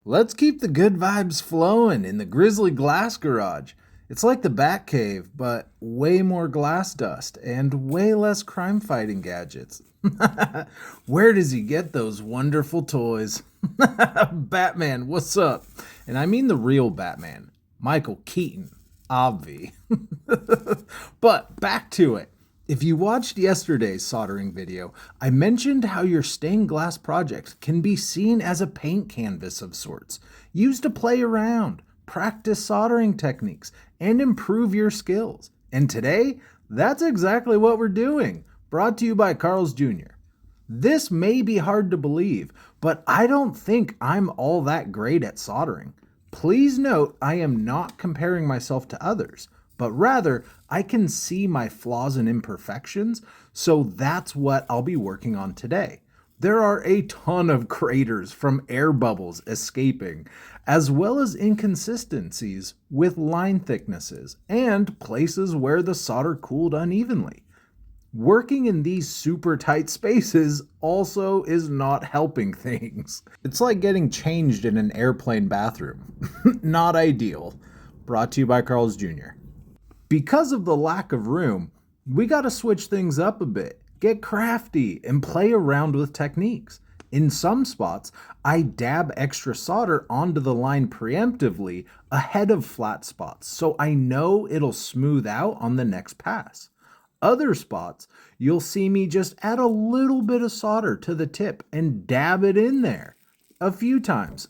Let's keep the good vibes flowing in the Grizzly glass garage. It's like the Batcave, but way more glass dust and way less crime fighting gadgets. Where does he get those wonderful toys? Batman, what's up? And I mean the real Batman, Michael Keaton, obvi. But back to it. If you watched yesterday's soldering video, I mentioned how your stained glass project can be seen as a paint canvas of sorts, used to play around, practice soldering techniques, and improve your skills. And today, that's exactly what we're doing, brought to you by Carl's Jr. This may be hard to believe, but I don't think I'm all that great at soldering. Please note, I am not comparing myself to others, but rather, I can see my flaws and imperfections, so that's what I'll be working on today. There are a ton of craters from air bubbles escaping, as well as inconsistencies with line thicknesses, and places where the solder cooled unevenly. Working in these super tight spaces also is not helping things. It's like getting changed in an airplane bathroom. Not ideal. Brought to you by Carl's Jr. Because of the lack of room, we gotta switch things up a bit, get crafty, and play around with techniques. In some spots, I dab extra solder onto the line preemptively ahead of flat spots, so I know it'll smooth out on the next pass. Other spots, you'll see me just add a little bit of solder to the tip and dab it in there a few times.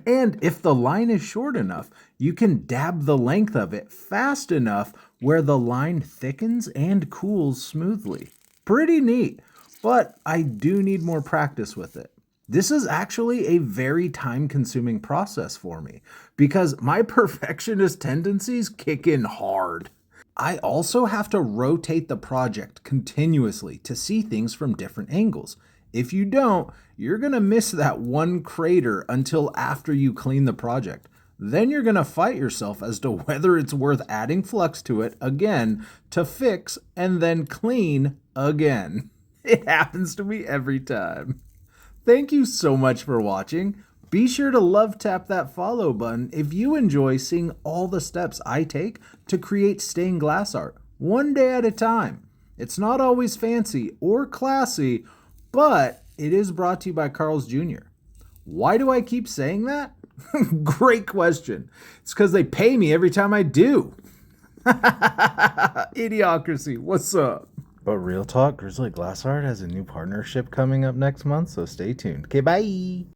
And if the line is short enough, you can dab the length of it fast enough where the line thickens and cools smoothly. Pretty neat, but I do need more practice with it. This is actually a very time-consuming process for me because my perfectionist tendencies kick in hard. I also have to rotate the project continuously to see things from different angles. If you don't, you're going to miss that one crater until after you clean the project. Then you're going to fight yourself as to whether it's worth adding flux to it again to fix and then clean again. It happens to me every time. Thank you so much for watching. Be sure to love tap that follow button if you enjoy seeing all the steps I take to create stained glass art, one day at a time. It's not always fancy or classy, but it is brought to you by Carl's Jr. Why do I keep saying that? Great question. It's because they pay me every time I do. Idiocracy, what's up? But real talk, Grizzly Glass Art has a new partnership coming up next month, so stay tuned. Okay, bye.